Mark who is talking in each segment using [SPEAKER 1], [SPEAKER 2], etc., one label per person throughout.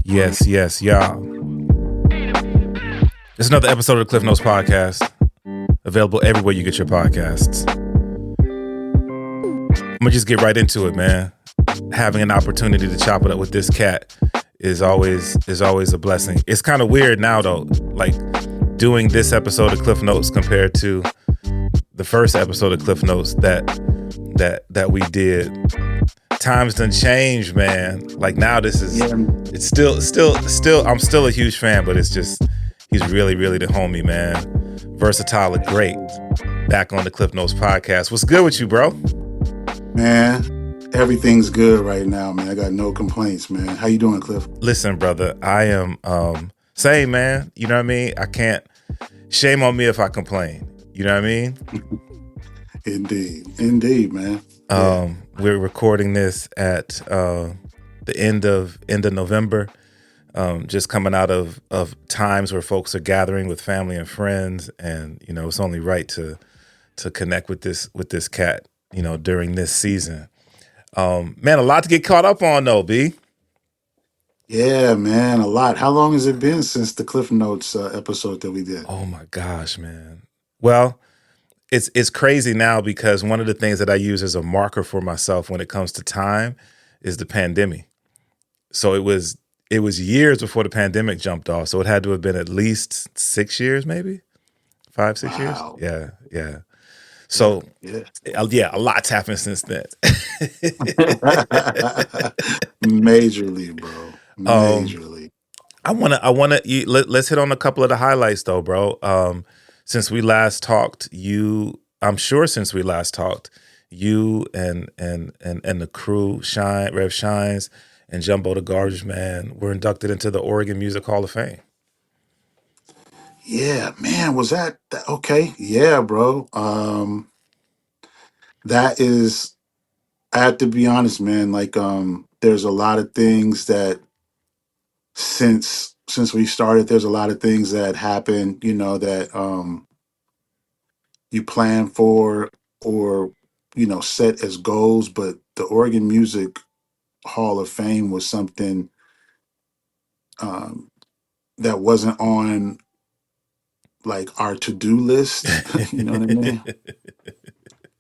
[SPEAKER 1] Yes, yes, y'all. It's another episode of the Klyph Notes podcast, available everywhere you get your podcasts. I'm gonna just get right into it, man. Having an opportunity to chop it up with this cat is always a blessing. It's kind of weird now though, like doing this episode of Klyph Notes compared to the first episode of Klyph Notes that we did. Times done changed, man. Like now this is it's still I'm still a huge fan, but it's just he's really the homie, man. Vursatyl, a great. Back on the Klyph Notes podcast. What's good with you, bro?
[SPEAKER 2] Man, everything's good right now, man. I got no complaints, man. How you doing, Klyph?
[SPEAKER 1] Listen, brother, I am same, man. You know what I mean? I can't, shame on me if I complain. You know what I mean?
[SPEAKER 2] Indeed, man.
[SPEAKER 1] We're recording this at the end of November. Just coming out of times where folks are gathering with family and friends, and you know it's only right to connect with this cat, you know, during this season. Man, a lot to get caught up on though, B.
[SPEAKER 2] Yeah, man, a lot. How long has it been since the Klyph Notes episode that we did?
[SPEAKER 1] Oh my gosh, man. Well, it's crazy now because one of the things that I use as a marker for myself when it comes to time is the pandemic. So it was years before the pandemic jumped off. So it had to have been at least 6 years, maybe 5-6 years. Yeah. So yeah, a lot's happened since then.
[SPEAKER 2] Majorly, bro. Majorly.
[SPEAKER 1] Let's hit on a couple of the highlights though, bro. Since we last talked, you and the crew, Rev Shines and Jumbo the Garbage Man were inducted into the Oregon Music Hall of Fame.
[SPEAKER 2] Yeah, man, was that okay? Yeah, bro. That is, I have to be honest, man. Like, there's a lot of things that since we started, there's a lot of things that happen, you know, that you plan for or you know set as goals. But the Oregon Music Hall of Fame was something that wasn't on like our to-do list. You know what I mean?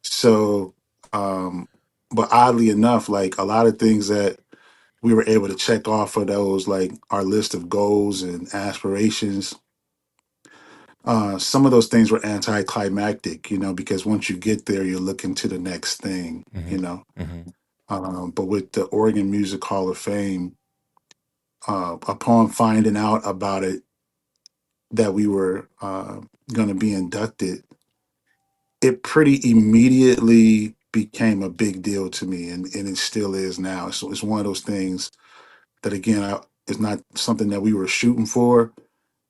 [SPEAKER 2] So, but oddly enough, like a lot of things that we were able to check off of those, like our list of goals and aspirations. Some of those things were anticlimactic, you know, because once you get there, you're looking to the next thing, you know. But with the Oregon Music Hall of Fame, upon finding out about it, that we were going to be inducted, it pretty immediately became a big deal to me, and it still is now. So it's one of those things that, again, it's not something that we were shooting for,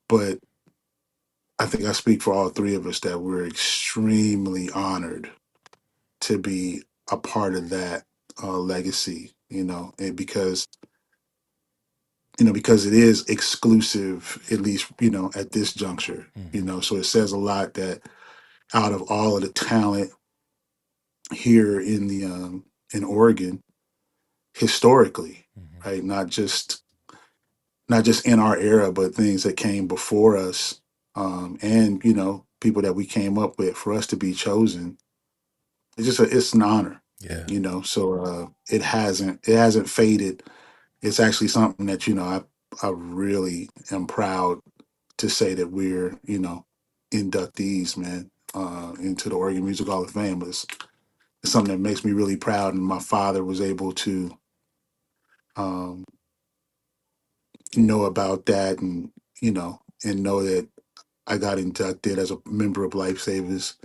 [SPEAKER 2] but I think I speak for all three of us that we're extremely honored to be a part of that legacy, you know, and because it is exclusive, at least, you know, at this juncture, you know, so it says a lot that out of all of the talent here in Oregon, historically, right, not just in our era, but things that came before us, and you know, people that we came up with, for us to be chosen, it's an honor.
[SPEAKER 1] Yeah.
[SPEAKER 2] You know, so it hasn't faded. It's actually something that, you know, I really am proud to say that we're, you know, inductees, man, into the Oregon Music Hall of Fame. It's something that makes me really proud, and my father was able to know about that, and you know, and know that I got inducted as a member of Lifesavers,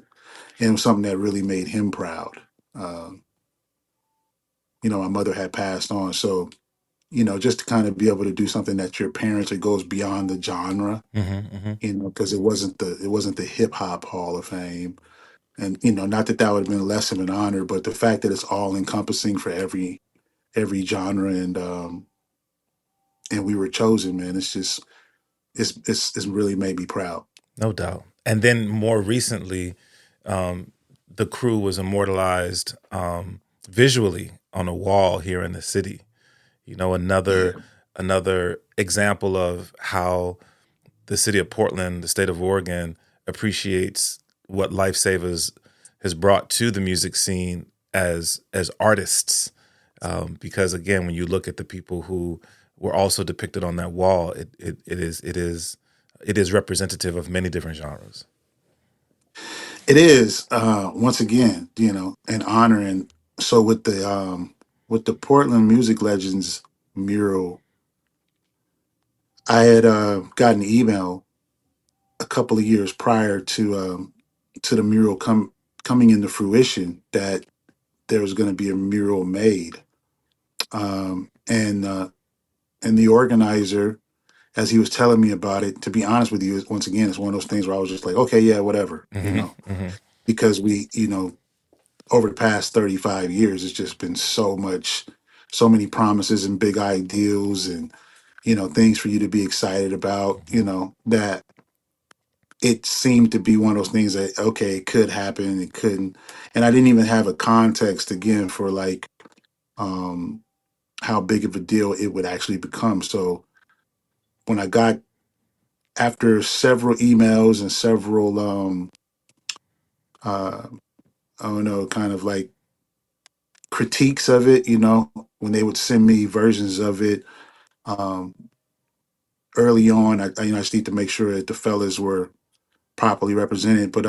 [SPEAKER 2] and it was something that really made him proud. You know, my mother had passed on, so you know, just to kind of be able to do something that your parents, it goes beyond the genre, you know, because it wasn't the hip hop Hall of Fame, and you know, not that that would have been less of an honor, but the fact that it's all encompassing for every genre, and we were chosen, man. It's just it's really made me proud.
[SPEAKER 1] No doubt. And then more recently, the crew was immortalized visually on a wall here in the city. You know, another another example of how the city of Portland, the state of Oregon, appreciates what Lifesavers has brought to the music scene as artists. Because again, when you look at the people who were also depicted on that wall, it is representative of many different genres.
[SPEAKER 2] It is once again, an honor. And so with the Portland Music Legends mural, I had gotten an email a couple of years prior to the mural coming into fruition that there was going to be a mural made, and the organizer, as he was telling me about it, to be honest with you, once again, it's one of those things where I was just like, okay, yeah, whatever, because we, over the past 35 years, it's just been so many promises and big ideals and, things for you to be excited about, that it seemed to be one of those things that, okay, it could happen, it couldn't. And I didn't even have a context again for like, um, how big of a deal it would actually become. So when I got, after several emails and several, uh, I don't know, kind of like critiques of it, when they would send me versions of it, um, early on, I just need to make sure that the fellas were properly represented. But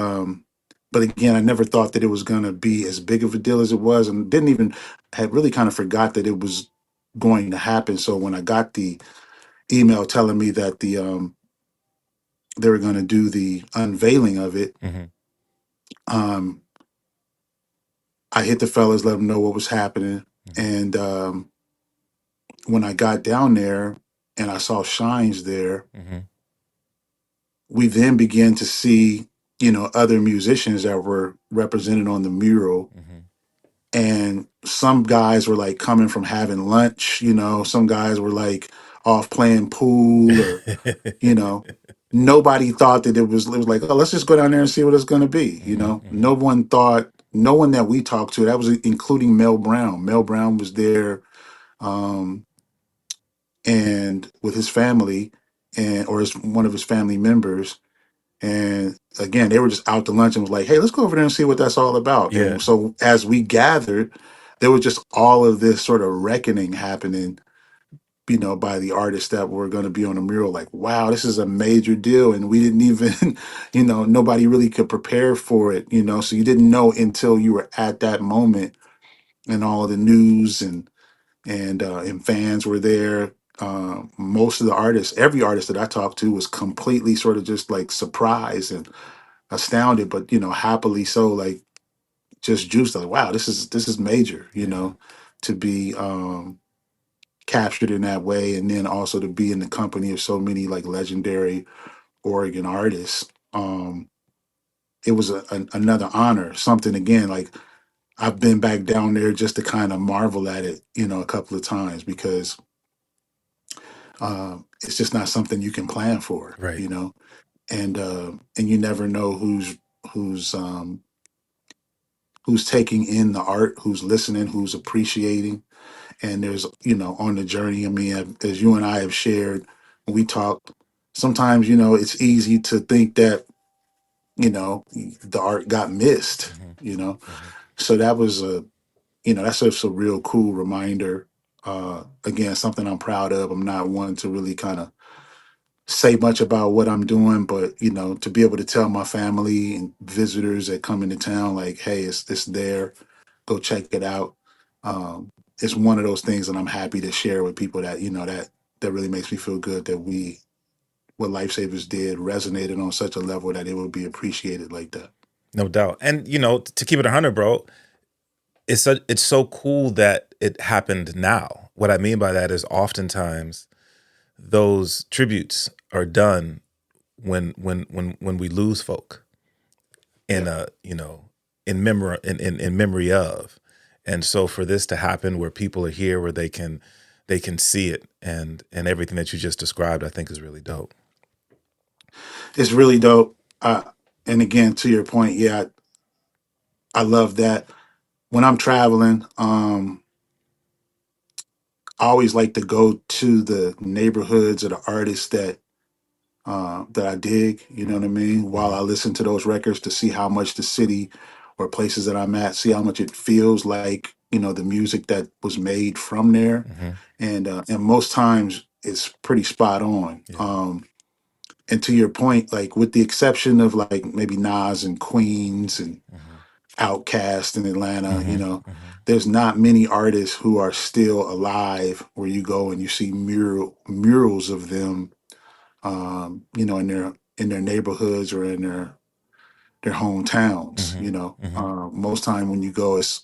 [SPEAKER 2] again, I never thought that it was going to be as big of a deal as it was, and didn't even had really kind of forgot that it was going to happen. So when I got the email telling me that they were going to do the unveiling of it, um, I hit the fellas, let them know what was happening, and when I got down there and I saw Shines there, we then began to see, other musicians that were represented on the mural. And some guys were like coming from having lunch, some guys were like off playing pool or, you know, nobody thought that it was like, oh, let's just go down there and see what it's going to be. No one that we talked to, that was including Mel Brown. Mel Brown was there, um, and with his family, or one of his family members. And again, they were just out to lunch and was like, hey, let's go over there and see what that's all about.
[SPEAKER 1] Yeah.
[SPEAKER 2] And so as we gathered, there was just all of this sort of reckoning happening, by the artists that were going to be on the mural. Like, wow, this is a major deal. And we didn't even, nobody really could prepare for it, so you didn't know until you were at that moment, and all of the news and fans were there. Most of the artists, every artist that I talked to was completely sort of just like surprised and astounded, but happily so, like just juiced. Like, wow, this is major, to be captured in that way, and then also to be in the company of so many like legendary Oregon artists. It was another honor, something again like I've been back down there just to kind of marvel at it, a couple of times, because it's just not something you can plan for,
[SPEAKER 1] Right.
[SPEAKER 2] And you never know who's who's taking in the art, who's listening, who's appreciating. And there's, on the journey, I mean, as you and I have shared when we talk, sometimes, it's easy to think that, the art got missed, so that was that's just a real cool reminder. Again, something I'm proud of. I'm not one to really kind of say much about what I'm doing, but to be able to tell my family and visitors that come into town, like, hey, it's there, go check it out. It's one of those things that I'm happy to share with people, that that really makes me feel good that what Lifesavers did resonated on such a level that it would be appreciated like that.
[SPEAKER 1] No doubt. And to keep it 100, bro, it's so cool that it happened now. What I mean by that is oftentimes those tributes are done when we lose folk in in memory of. And so for this to happen where people are here, where they can see it, and everything that you just described, I think is really dope.
[SPEAKER 2] It's really dope. And again, to your point, yeah, I love that. When I'm traveling, I always like to go to the neighborhoods of the artists that I dig, you know what I mean, while I listen to those records to see how much the city or places that I'm at, see how much it feels like, the music that was made from there. And most times it's pretty spot on.
[SPEAKER 1] Yeah.
[SPEAKER 2] And to your point, like with the exception of like maybe Nas and Queens and Outkast in Atlanta, there's not many artists who are still alive where you go and you see murals of them, in their neighborhoods or in their hometowns. Most time when you go, it's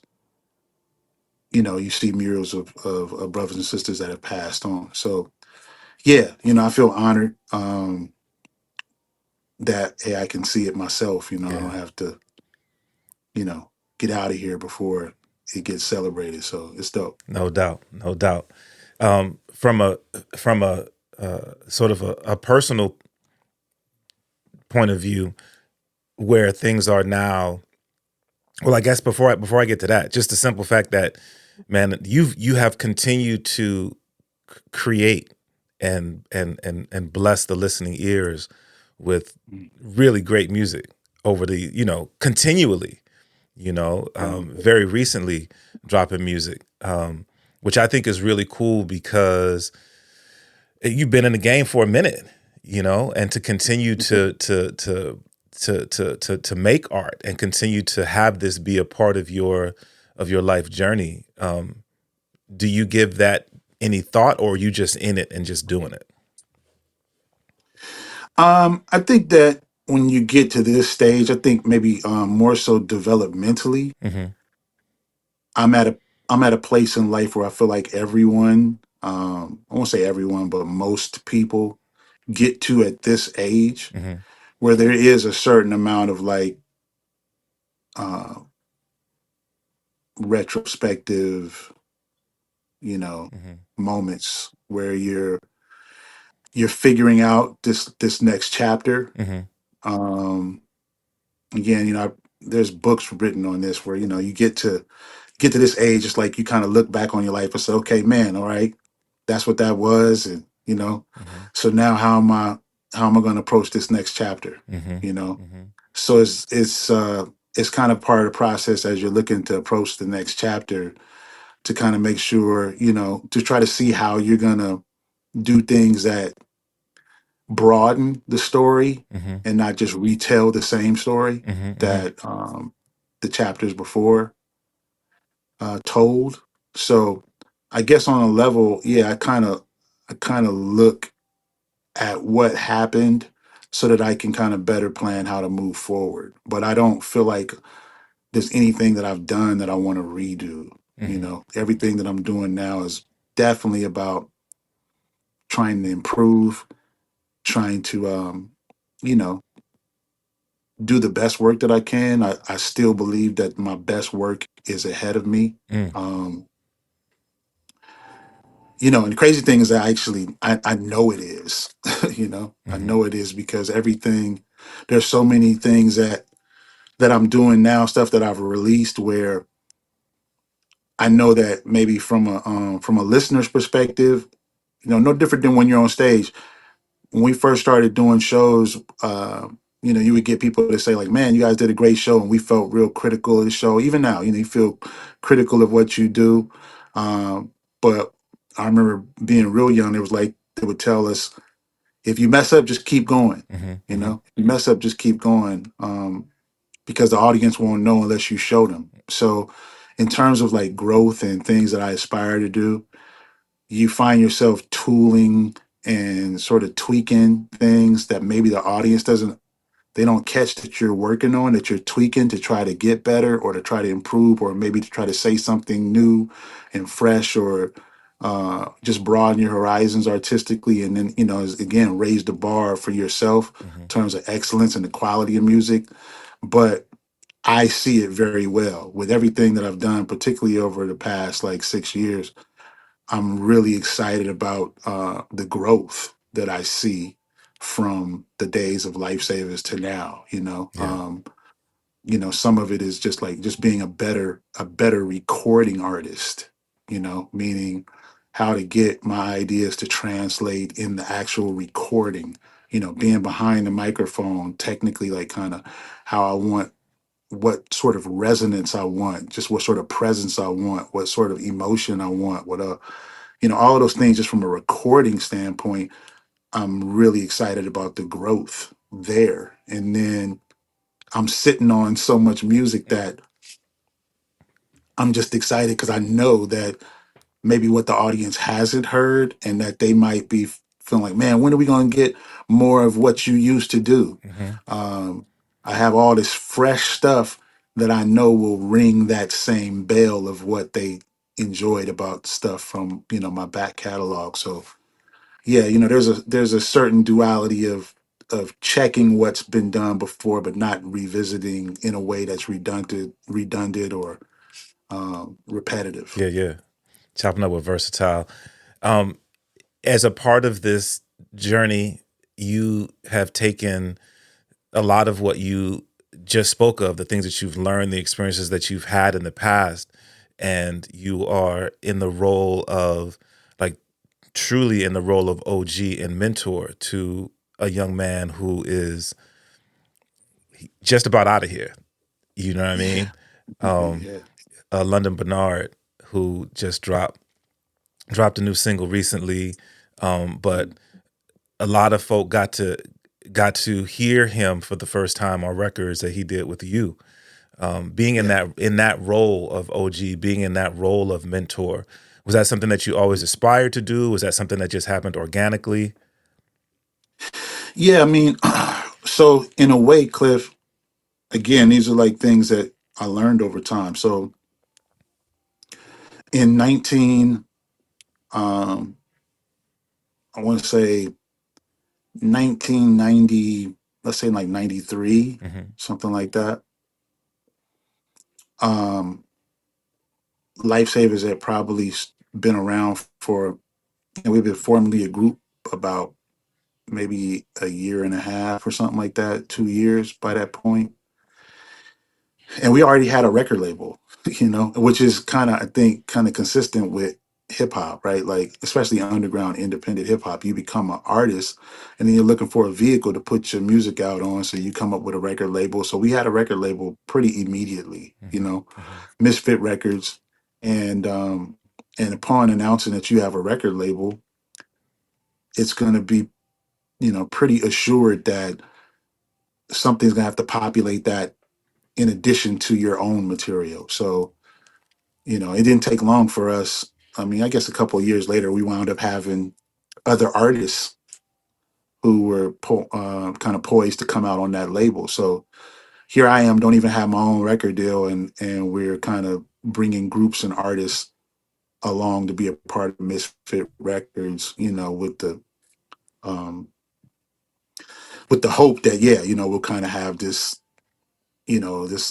[SPEAKER 2] you see murals of brothers and sisters that have passed on. So yeah, I feel honored that hey, I can see it myself. I don't have to get out of here before it gets celebrated. So it's dope.
[SPEAKER 1] No doubt, no doubt. From a sort of a personal point of view, where things are now. Well, I guess before I get to that, just the simple fact that, man, you have continued to create and bless the listening ears with really great music over the continually, very recently dropping music, which I think is really cool because you've been in the game for a minute, and to continue to make art and continue to have this be a part of your life journey. Do you give that any thought, or are you just in it and just doing it?
[SPEAKER 2] I think that when you get to this stage, I think maybe more so developmentally, I'm at a I'm at a place in life where I feel like everyone, I won't say everyone, but most people get to at this age where there is a certain amount of like uh, retrospective, moments where you're figuring out this next chapter. Um, Again, there's books written on this where you get to this age, it's like you kind of look back on your life and say, okay, man, all right, that's what that was, and so now how am I going to approach this next chapter? So it's kind of part of the process as you're looking to approach the next chapter to kind of make sure to try to see how you're gonna do things that broaden the story and not just retell the same story that the chapters before told. So I guess on a level, yeah, I kind of look at what happened so that I can kind of better plan how to move forward. But I don't feel like there's anything that I've done that I want to redo. Everything that I'm doing now is definitely about trying to improve, trying to you know, do the best work that I can. I still believe that my best work is ahead of me. Um, and the crazy thing is that I know it is. I know it is because there's so many things that I'm doing now, stuff that I've released where I know that maybe from a listener's perspective, no different than when you're on stage. When we first started doing shows, you would get people to say like, "Man, you guys did a great show," and we felt real critical of the show. Even now, you feel critical of what you do. But I remember being real young. It was like they would tell us, "If you mess up, just keep going." If you mess up, just keep going, because the audience won't know unless you show them. So, in terms of like growth and things that I aspire to do, you find yourself tooling and sort of tweaking things that maybe the audience they don't catch that you're working on, that you're tweaking to try to get better or to try to improve or maybe to try to say something new and fresh or just broaden your horizons artistically. And then, again, raise the bar for yourself in terms of excellence and the quality of music. But I see it very well with everything that I've done, particularly over the past like 6 years. I'm really excited about the growth that I see from the days of Lifesavers to now.
[SPEAKER 1] Yeah.
[SPEAKER 2] Some of it is just like just being a better recording artist. Meaning how to get my ideas to translate in the actual recording. Being behind the microphone, technically, like kind of how I want, what sort of resonance I want, just what sort of presence I want, what sort of emotion I want, all of those things just from a recording standpoint. I'm really excited about the growth there. And then I'm sitting on so much music that I'm just excited because I know that maybe what the audience hasn't heard, and that they might be feeling like, man, when are we going to get more of what you used to do?
[SPEAKER 1] Mm-hmm.
[SPEAKER 2] I have all this fresh stuff that I know will ring that same bell of what they enjoyed about stuff from my back catalog. So yeah, there's a certain duality of checking what's been done before, but not revisiting in a way that's redundant or repetitive.
[SPEAKER 1] Yeah, yeah. Chopping up with Vursatyl. As a part of this journey, you have taken a lot of what you just spoke of, the things that you've learned, the experiences that you've had in the past, and you are in the role of, like, truly in the role of OG and mentor to a young man who is just about out of here. You know what I
[SPEAKER 2] Yeah,
[SPEAKER 1] mean? Um,
[SPEAKER 2] yeah,
[SPEAKER 1] Lunden Benard, who just dropped a new single recently, but a lot of folk got to hear him for the first time on records that he did with you. Being in
[SPEAKER 2] yeah.
[SPEAKER 1] that role of OG, being in that role of mentor, was that something that you always aspired to do? Was that something that just happened organically?
[SPEAKER 2] Yeah, I mean, so in a way, Cliff, again, these are like things that I learned over time. So in um, I want to say 1990, let's say like 93,
[SPEAKER 1] Mm-hmm.
[SPEAKER 2] something like that. Um, Lifesavers had probably been around for, and we've been formally a group about maybe a year and a half or something like that, 2 years by that point. And we already had a record label, which is kind of, I think, kind of consistent with hip hop, right? Like, especially underground independent hip hop, you become an artist and then you're looking for a vehicle to put your music out on. So you come up with a record label. So we had a record label pretty immediately,
[SPEAKER 1] Mm-hmm. Mm-hmm.
[SPEAKER 2] Misfit Records. And upon announcing that you have a record label, it's going to be, pretty assured that something's going to have to populate that in addition to your own material. So, it didn't take long for us. I mean, I guess a couple of years later, we wound up having other artists who were kind of poised to come out on that label. So here I am, don't even have my own record deal, and we're kind of bringing groups and artists along to be a part of Misfit Records. Um, with the hope that, yeah, we'll kind of have this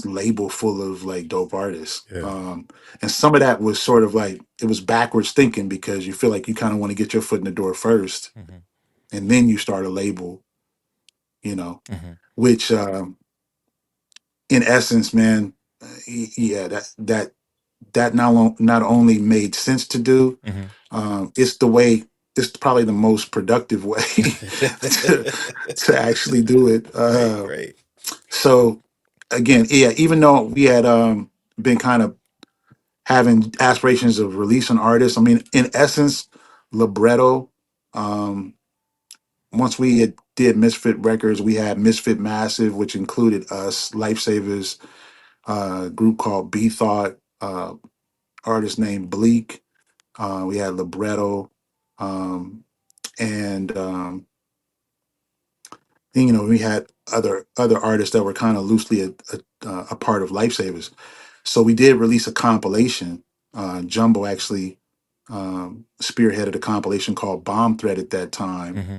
[SPEAKER 2] label full of like dope artists.
[SPEAKER 1] Yeah.
[SPEAKER 2] And some of that was sort of like, it was backwards thinking because you feel like you kind of want to get your foot in the door first
[SPEAKER 1] Mm-hmm.
[SPEAKER 2] and then you start a label, you know,
[SPEAKER 1] Mm-hmm.
[SPEAKER 2] which in essence, man, yeah, that not only made sense to do, it's the way, it's probably the most productive way to,
[SPEAKER 1] Mm-hmm.
[SPEAKER 2] to actually do it.
[SPEAKER 1] Great, great.
[SPEAKER 2] So again, yeah, even though we had been kind of having aspirations of releasing artists, I mean, in essence, libretto. Um, Once we had did Misfit Records, we had Misfit Massive, which included us, Lifesavers, group called B Thought, artist named Bleak. We had libretto, um, and we had other artists that were kind of loosely a part of Lifesavers. So we did release a compilation. Jumbo actually spearheaded a compilation called Bomb Threat at that time
[SPEAKER 1] Mm-hmm.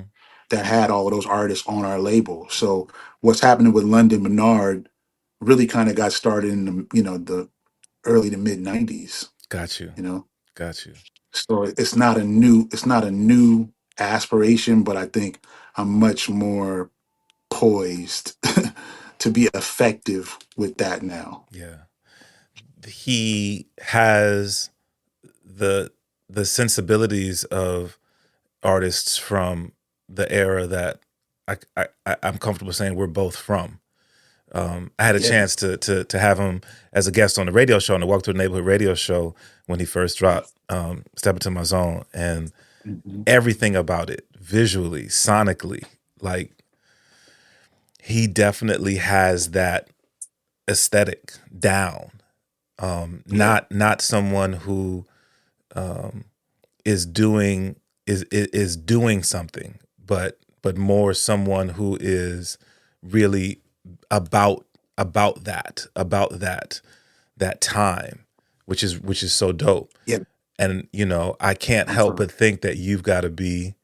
[SPEAKER 2] that had all of those artists on our label. So what's happening with Lunden Benard really kind of got started in the early to mid '90s.
[SPEAKER 1] Got you.
[SPEAKER 2] You know,
[SPEAKER 1] Got you.
[SPEAKER 2] so it's not a new aspiration, but I think I'm much more poised to be effective with that now.
[SPEAKER 1] Yeah. He has the the sensibilities of artists from the era that I'm comfortable saying we're both from. I had a chance to have him as a guest on the radio show, on the Walk Through the Neighborhood radio show, when he first dropped Step Into My Zone, and everything about it, visually, sonically, like, he definitely has that aesthetic down. Not someone who is doing something, but more someone who is really about that time, which is so dope.
[SPEAKER 2] Yeah.
[SPEAKER 1] And I can't help but think that you've got to be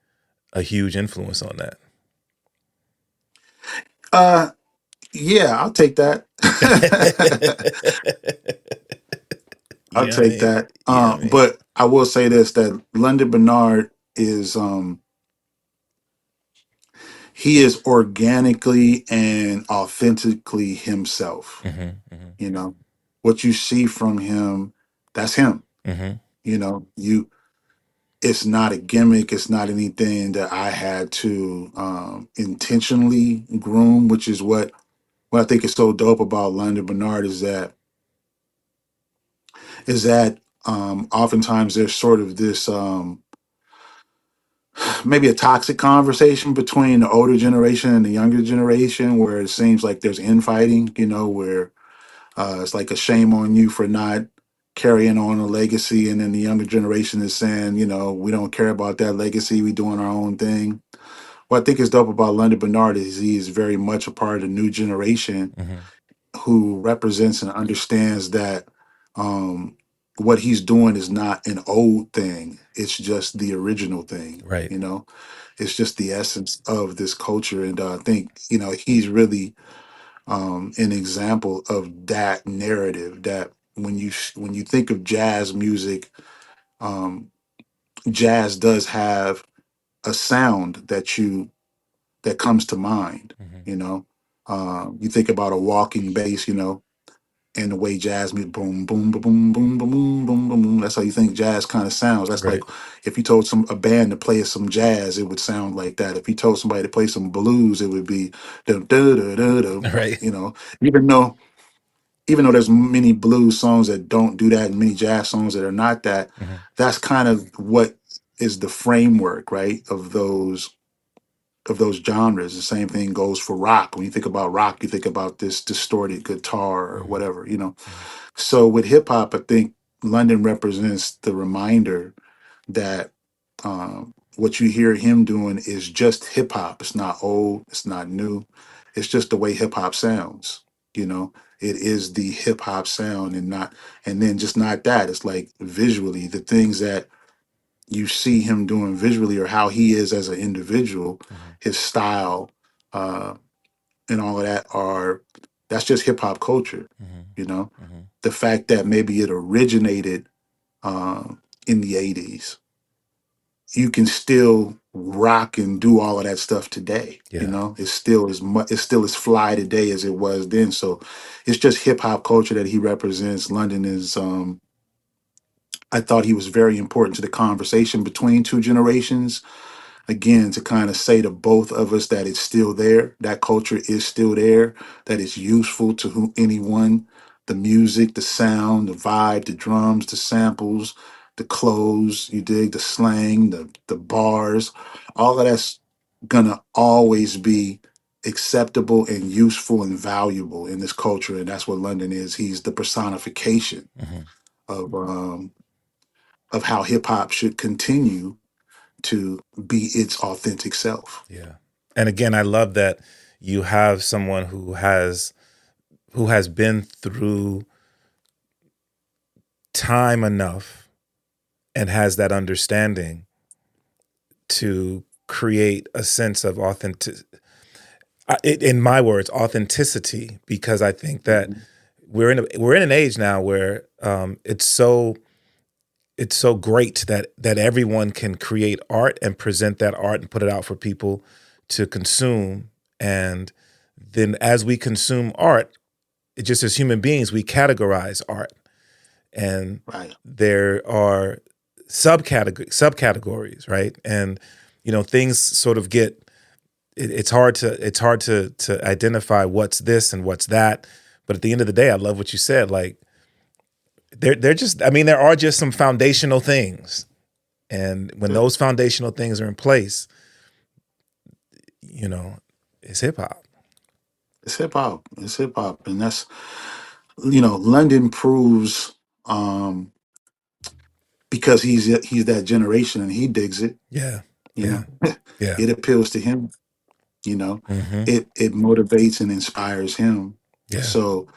[SPEAKER 1] a huge influence on that.
[SPEAKER 2] Yeah, I'll take that. I'll take that. But I will say this, that Lunden Benard is he is organically and authentically himself. You know, what you see from him, that's him. You know, it's not a gimmick. It's not anything that I had to intentionally groom, which is what I think is so dope about Lunden Benard is that oftentimes there's sort of this maybe a toxic conversation between the older generation and the younger generation, where it seems like there's infighting, where it's like a shame on you for not carrying on a legacy, and then the younger generation is saying, we don't care about that legacy, we doing our own thing. What I think is dope about Lunden Benard is he is very much a part of the new generation who represents and understands that what he's doing is not an old thing. It's just the original thing.
[SPEAKER 1] Right.
[SPEAKER 2] It's just the essence of this culture. And I think, he's really an example of that narrative, that when you think of jazz music, jazz does have a sound that comes to mind. You think about a walking bass, and the way jazz music, boom, boom, boom, boom, boom, boom, boom, boom, boom, boom. That's how you think jazz kind of sounds. That's
[SPEAKER 1] Right.
[SPEAKER 2] like if you told a band to play some jazz, it would sound like that. If you told somebody to play some blues, it would be da da da da da.
[SPEAKER 1] Right.
[SPEAKER 2] Even though there's many blues songs that don't do that, and many jazz songs that are not that, that's kind of what is the framework, right, of those genres. The same thing goes for rock. When you think about rock, you think about this distorted guitar or whatever, So with hip hop, I think London represents the reminder that what you hear him doing is just hip hop. It's not old. It's not new. It's just the way hip hop sounds. It is the hip hop sound, and then just not that. It's like visually, the things that you see him doing visually, or how he is as an individual, his style, and all of that's just hip hop culture. The fact that maybe it originated in the 80s, you can still rock and do all of that stuff today. It's still as fly today as it was then. So it's just hip hop culture that he represents. London is I thought he was very important to the conversation between two generations. Again, to kind of say to both of us that it's still there, that culture is still there, that it's useful to anyone. The music, the sound, the vibe, the drums, the samples, the clothes, you dig, the slang, the bars, all of that's gonna always be acceptable and useful and valuable in this culture. And that's what London is. He's the personification of how hip hop should continue to be its authentic self.
[SPEAKER 1] Yeah. And again, I love that you have someone who has been through time enough and has that understanding to create a sense of in my words, authenticity, because I think that we're in an age now where it's so great that everyone can create art and present that art and put it out for people to consume. And then as we consume art, just as human beings, we categorize art. And there are subcategories, right? And things sort of get it's hard to identify what's this and what's that. But at the end of the day, I love what you said. Like they're just, I mean, there are just some foundational things, and when those foundational things are in place, it's hip hop.
[SPEAKER 2] It's hip hop. It's hip hop, and that's London proves because he's that generation and he digs it.
[SPEAKER 1] Yeah,
[SPEAKER 2] You
[SPEAKER 1] yeah,
[SPEAKER 2] know,
[SPEAKER 1] yeah.
[SPEAKER 2] it appeals to him.
[SPEAKER 1] Mm-hmm.
[SPEAKER 2] It motivates and inspires him.
[SPEAKER 1] Yeah.
[SPEAKER 2] So,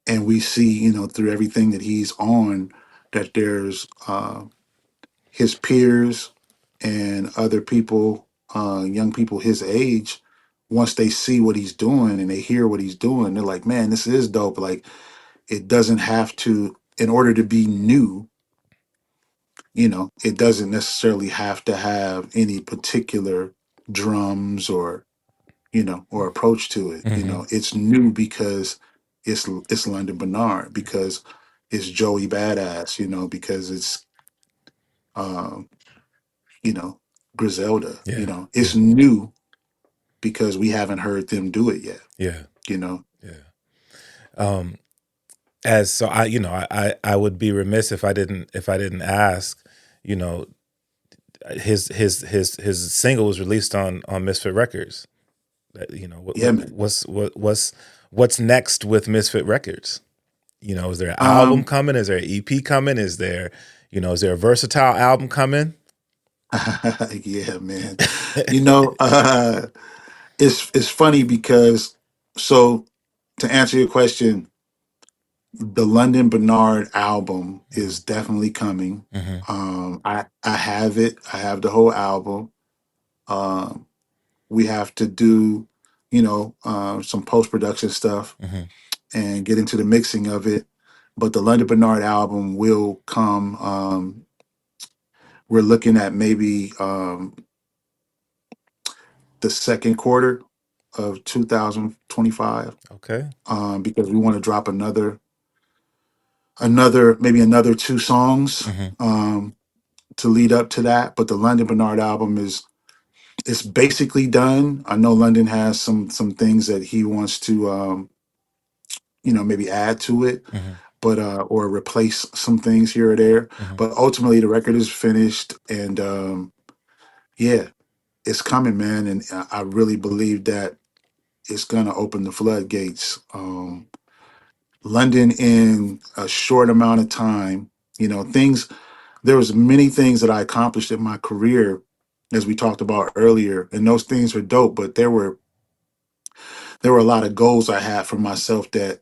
[SPEAKER 2] and we see through everything that he's on that there's his peers and other people, young people his age. Once they see what he's doing and they hear what he's doing, they're like, man, this is dope. Like, it doesn't have to, in order to be new, it doesn't necessarily have to have any particular drums or approach to it.
[SPEAKER 1] Mm-hmm.
[SPEAKER 2] It's new because it's Lunden Benard, because it's Joey Badass, because it's um, Griselda.
[SPEAKER 1] Yeah.
[SPEAKER 2] It's new because we haven't heard them do it yet.
[SPEAKER 1] Yeah.
[SPEAKER 2] Yeah.
[SPEAKER 1] As so I would be remiss if I didn't ask, his single was released on Misfit Records.
[SPEAKER 2] Man.
[SPEAKER 1] What's next with Misfit Records? Is there an album coming? Is there an EP coming? Is there a Vursatyl album coming?
[SPEAKER 2] Yeah, man. It's funny because, so to answer your question, the Lunden Benard album is definitely coming.
[SPEAKER 1] Mm-hmm.
[SPEAKER 2] I have it. I have the whole album. Um, we have to do, some post production stuff
[SPEAKER 1] Mm-hmm.
[SPEAKER 2] and get into the mixing of it. But the Lunden Benard album will come. We're looking at maybe the second quarter of 2025.
[SPEAKER 1] Okay.
[SPEAKER 2] Because we want to drop another maybe another two songs
[SPEAKER 1] Mm-hmm.
[SPEAKER 2] to lead up to that. But the Lunden Benard album it's basically done. I know London has some things that he wants to maybe add to it,
[SPEAKER 1] Mm-hmm.
[SPEAKER 2] but or replace some things here or there.
[SPEAKER 1] Mm-hmm.
[SPEAKER 2] But ultimately the record is finished, and yeah, it's coming, man. And I really believe that it's gonna open the floodgates. London, in a short amount of time, things there was many things that I accomplished in my career, as we talked about earlier, and those things were dope. But there were a lot of goals I had for myself, that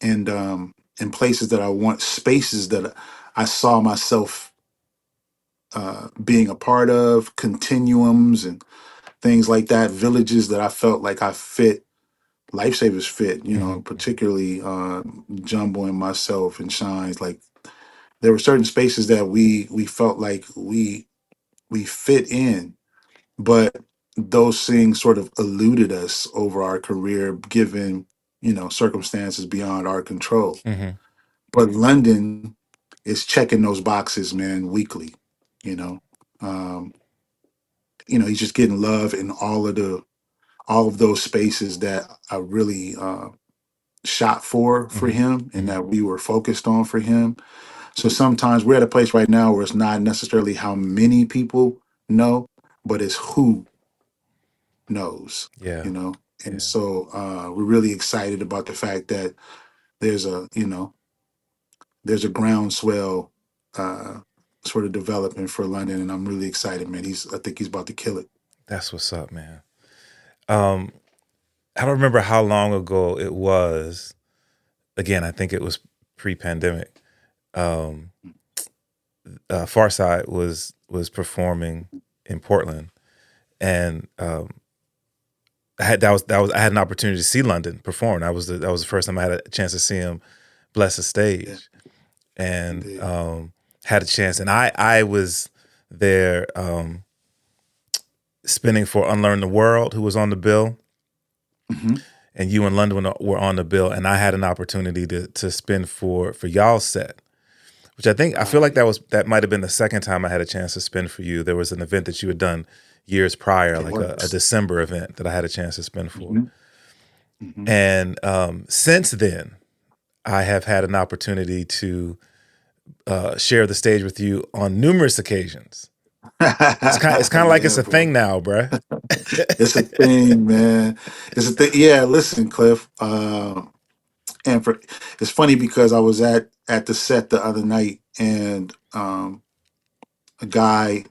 [SPEAKER 2] and places that I want, spaces that I saw myself being a part of, continuums and things like that, villages that I felt like I fit, lifesavers fit,
[SPEAKER 1] Mm-hmm.
[SPEAKER 2] particularly Jumbo and myself and Shines. Like, there were certain spaces that we felt like we fit in, but those things sort of eluded us over our career, given circumstances beyond our control.
[SPEAKER 1] Mm-hmm.
[SPEAKER 2] But London is checking those boxes, man, weekly. You know, um, he's just getting love in all of those spaces that I really shot for
[SPEAKER 1] Mm-hmm.
[SPEAKER 2] him, and
[SPEAKER 1] Mm-hmm.
[SPEAKER 2] that we were focused on for him. So sometimes we're at a place right now where it's not necessarily how many people know, but it's who knows,
[SPEAKER 1] Yeah.
[SPEAKER 2] And
[SPEAKER 1] Yeah.
[SPEAKER 2] so we're really excited about the fact that there's a groundswell sort of developing for London, and I'm really excited, man. I think he's about to kill it.
[SPEAKER 1] That's what's up, man. I don't remember how long ago it was. Again, I think it was pre-pandemic. Farside was performing in Portland, and I had an opportunity to see London perform. That was the first time I had a chance to see him bless the stage,
[SPEAKER 2] Yeah.
[SPEAKER 1] and
[SPEAKER 2] Indeed.
[SPEAKER 1] had a chance. And I was there spinning for Unlearn the World, who was on the bill.
[SPEAKER 2] Mm-hmm.
[SPEAKER 1] And you and London were on the bill, and I had an opportunity to spin for y'all's set. which I feel like that might have been the second time I had a chance to spin for you. There was an event that you had done years prior,
[SPEAKER 2] It
[SPEAKER 1] like a
[SPEAKER 2] was.
[SPEAKER 1] December event that I had a chance to spin for.
[SPEAKER 2] Hmm. Hmm.
[SPEAKER 1] And since then, I have had an opportunity to share the stage with you on numerous occasions. It's kind of like it's
[SPEAKER 2] Yeah,
[SPEAKER 1] a
[SPEAKER 2] bro.
[SPEAKER 1] thing now, bruh.
[SPEAKER 2] It's a thing, man. It's a thing. Yeah, listen, Klyph. And for it's funny because I was at the set the other night, and a guy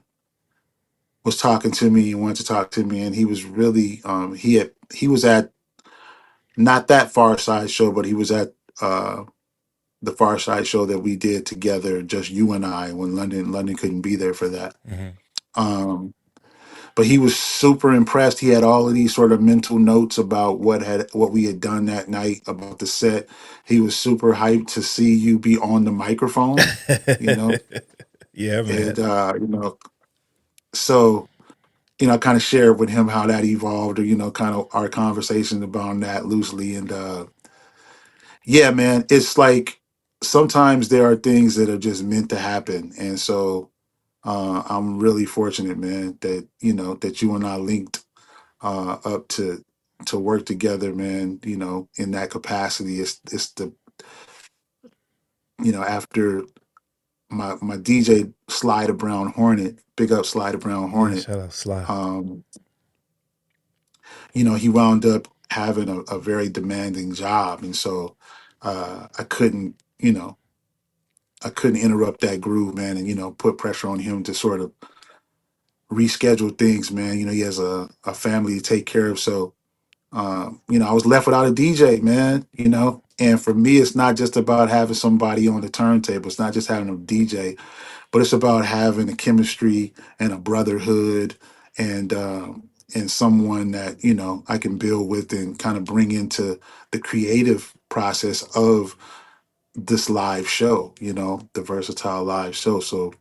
[SPEAKER 2] was talking to me and wanted to talk to me, and he was really he was at not that Far Side show, but he was at the Far Side show that we did together, just you and I, when London couldn't be there for that.
[SPEAKER 1] Hmm.
[SPEAKER 2] Um, but he was super impressed. He had all of these sort of mental notes about what we had done that night, about the set. He was super hyped to see you be on the microphone, you know,
[SPEAKER 1] Yeah, man.
[SPEAKER 2] and so I kind of shared with him how that evolved, or kind of our conversation about that loosely, and yeah, man, it's like sometimes there are things that are just meant to happen, and so I'm really fortunate, man, that that you and I linked up to work together, man. In that capacity, it's the after my DJ Slider Brown Hornet, big up Slider Brown
[SPEAKER 1] Yeah,
[SPEAKER 2] Hornet.
[SPEAKER 1] shout out Sly.
[SPEAKER 2] Um, he wound up having a very demanding job, and so I couldn't, I couldn't interrupt that groove, man, and put pressure on him to sort of reschedule things, man. He has a family to take care of, so I was left without a DJ, man. And for me, it's not just about having somebody on the turntable. It's not just having a DJ, but it's about having a chemistry and a brotherhood, and someone that I can build with and kind of bring into the creative process of this live show. The Vursatyl live show. So,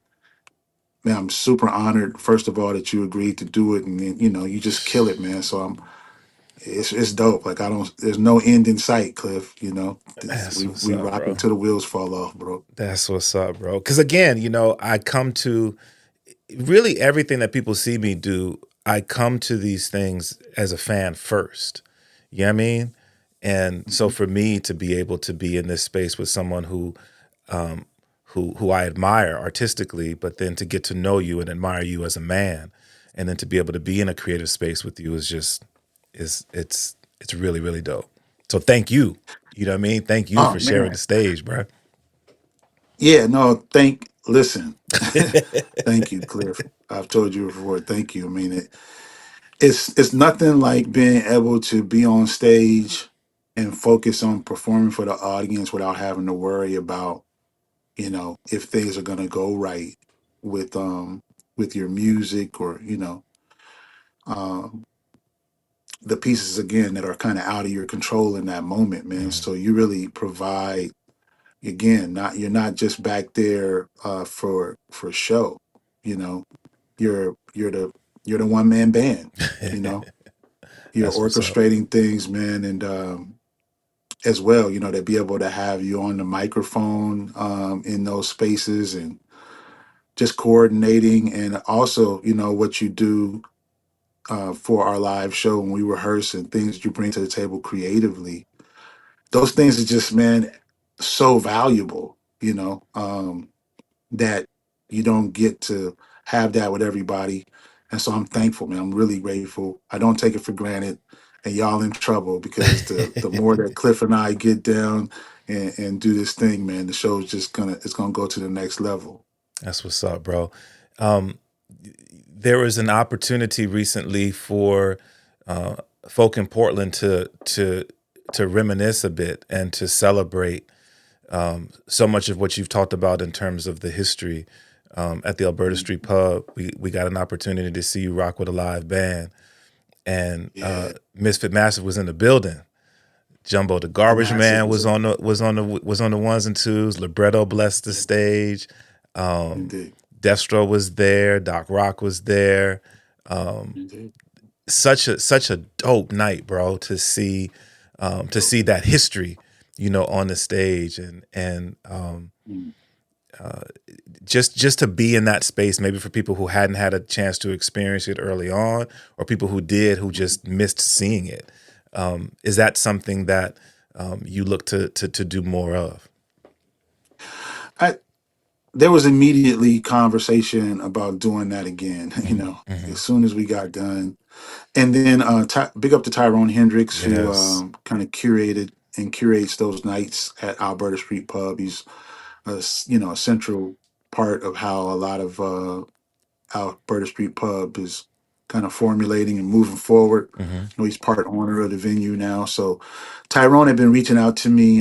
[SPEAKER 2] man, I'm super honored, first of all, that you agreed to do it, and then, you just kill it, man. So it's dope. Like, I don't, there's no end in sight, Klyph.
[SPEAKER 1] That's what's
[SPEAKER 2] We
[SPEAKER 1] up,
[SPEAKER 2] rock
[SPEAKER 1] bro.
[SPEAKER 2] until the wheels fall off, bro.
[SPEAKER 1] That's what's up, bro. Because again, I come to really everything that people see me do. I come to these things as a fan first. You know what I mean? And so
[SPEAKER 2] Mhm.
[SPEAKER 1] for me to be able to be in this space with someone who I admire artistically, but then to get to know you and admire you as a man, and then to be able to be in a creative space with you is just it's really really dope. So thank you. You know what I mean? Thank you
[SPEAKER 2] Oh
[SPEAKER 1] for sharing
[SPEAKER 2] man,
[SPEAKER 1] the stage, bro.
[SPEAKER 2] yeah, no, listen, thank you, Klyph. I've told you before. Thank you. I mean, it's nothing like being able to be on stage and focus on performing for the audience without having to worry about if things are gonna go right with with your music, or um the pieces again that are kind of out of your control in that moment, man.
[SPEAKER 1] Mhm.
[SPEAKER 2] So you really provide, again, not you're not just back there for show. you know you're the one man band. you know you're
[SPEAKER 1] That's what's up.
[SPEAKER 2] orchestrating things, man, and as well, to be able to have you on the microphone in those spaces, and just coordinating, and also what you do for our live show when we rehearse, and things that you bring to the table creatively. Those things are just, man, so valuable, that you don't get to have that with everybody. And so I'm thankful, man. I'm really grateful. I don't take it for granted. And y'all in trouble, because the more that Klyph and I get down and do this thing, man, the show's just it's gonna go to the next level.
[SPEAKER 1] That's what's up, bro. Um, there was an opportunity recently for uh, folk in Portland to reminisce a bit and to celebrate so much of what you've talked about in terms of the history. At the Alberta
[SPEAKER 2] Mhm.
[SPEAKER 1] Street Pub, we got an opportunity to see you rock with a live band, and
[SPEAKER 2] Yeah,
[SPEAKER 1] Misfit Massive was in the building. Jumbo the
[SPEAKER 2] the
[SPEAKER 1] Garbage
[SPEAKER 2] massive
[SPEAKER 1] Man
[SPEAKER 2] was
[SPEAKER 1] was
[SPEAKER 2] in.
[SPEAKER 1] on the ones and twos. Libretto blessed the
[SPEAKER 2] Yeah,
[SPEAKER 1] stage. Um,
[SPEAKER 2] indeed,
[SPEAKER 1] Destro was there. Doc Rock was there. Um,
[SPEAKER 2] indeed.
[SPEAKER 1] such a dope night, bro. To
[SPEAKER 2] Dope.
[SPEAKER 1] see that history, on the stage, and
[SPEAKER 2] Mm.
[SPEAKER 1] just to be in that space, maybe for people who hadn't had a chance to experience it early on, or people who did who just missed seeing it. Is that something that you look to do more of?
[SPEAKER 2] There was immediately conversation about doing that again. As soon as we got done, and then big up to Tyrone Hendricks, who
[SPEAKER 1] Yes.
[SPEAKER 2] kind of curated and curates those nights at Alberta Street Pub. He's a central part of how a lot of Alberta Street Pub is kind of formulating and moving forward. He's part owner of the venue now. So Tyrone had been reaching out to me,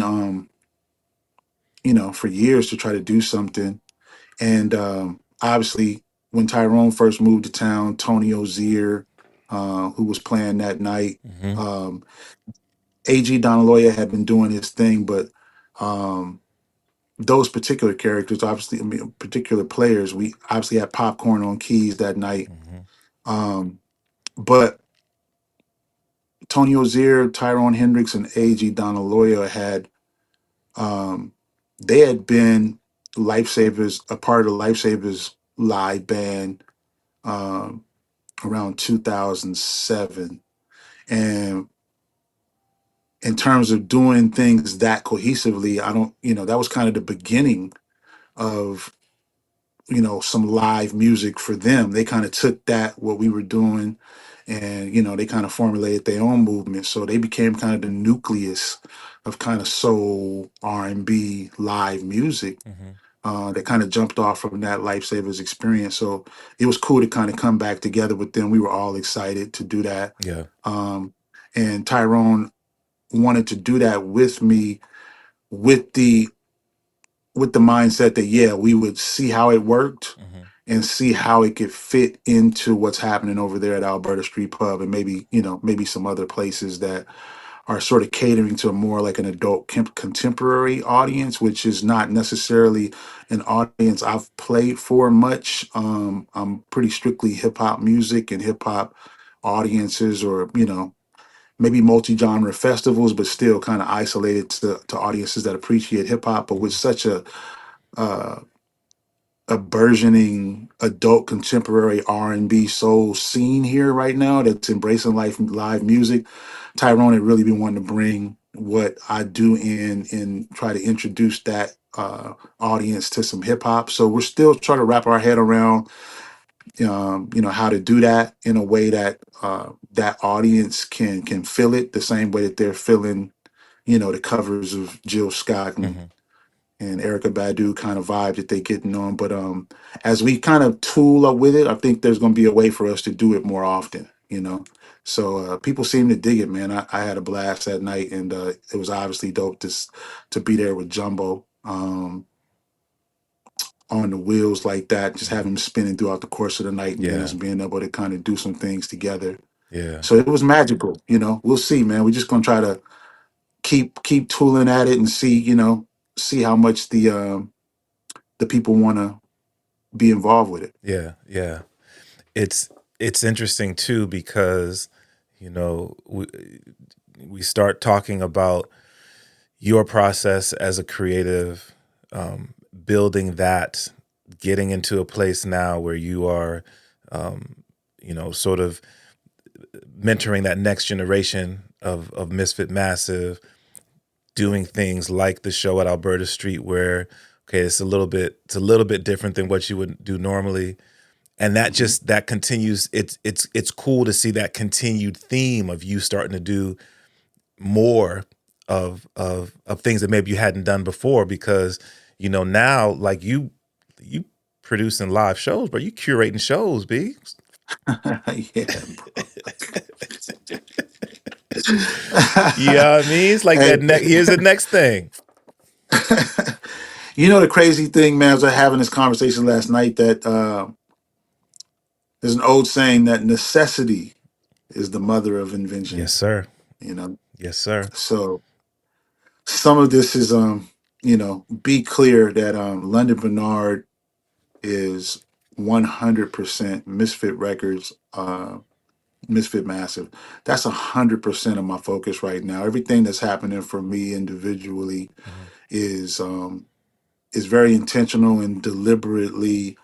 [SPEAKER 2] for years to try to do something. And obviously, when Tyrone first moved to town, Tony Ozier, who was playing that night, um, A.G. Donaloya had been doing his thing, but those particular characters, obviously, particular players, we obviously had Popcorn on keys that night. But Tony Ozier, Tyrone Hendricks, and A.G. Donaloya they had been Lifesavers, a part of the Lifesavers live band um, around 2007. And in terms of doing things that cohesively, that was kind of the beginning of, some live music for them. They kind of took what we were doing, and, they kind of formulated their own movement. So they became kind of the nucleus of kind of soul, R&B, live music. That kind of jumped off from that Lifesavers experience. So it was cool to kind of come back together with them. We were all excited to do that.
[SPEAKER 1] Yeah.
[SPEAKER 2] And Tyrone wanted to do that with me with the mindset that, yeah, we would see how it worked and see how it could fit into what's happening over there at Alberta Street Pub, and maybe some other places that are sort of catering to more like an adult contemporary audience, which is not necessarily an audience I've played for much. I'm pretty strictly hip hop music and hip hop audiences, or maybe multi-genre festivals, but still kind of isolated to audiences that appreciate hip hop. But with such uh, a burgeoning adult contemporary R&B soul scene here right now that's embracing live music, Tyrone had really been wanting to bring what I do in and try to introduce that audience to some hip hop. So we're still trying to wrap our head around how to do that in a way that that audience can feel it the same way that they're feeling the covers of Jill Scott and Erica Badu kind of vibe that they're getting on. But as we kind of tool up with it, I think there's going to be a way for us to do it more often. So people seem to dig it, man. I had a blast that night, and it was obviously dope to be there with Jumbo on the wheels like that, just having him spinning throughout the course of the night, and then us being able to kind of do some things together.
[SPEAKER 1] Yeah.
[SPEAKER 2] So it was magical. We'll see, man. We're just gonna try to keep tooling at it and see how much the people want to be involved with it.
[SPEAKER 1] Yeah. Yeah. It's interesting too, because we start talking about your process as a creative, building that, getting into a place now where you are, sort of mentoring that next generation of Misfit Massive, doing things like the show at Alberta Street, where it's a little bit different than what you would do normally, and that continues. It's cool to see that continued theme of you starting to do more of things that maybe you hadn't done before, because now, like, you producing live shows, but you curating shows, B.
[SPEAKER 2] Yeah, bro.
[SPEAKER 1] You know what I mean? It's like here's the next thing.
[SPEAKER 2] The crazy thing, man, I was having this conversation last night that there's an old saying that necessity is the mother of invention.
[SPEAKER 1] Yes, sir. Yes, sir.
[SPEAKER 2] So some of this is be clear that Lunden Benard is 100% Misfit Records, Misfit Massive. That's 100% of my focus right now. Everything that's happening for me individually is is very intentional and deliberately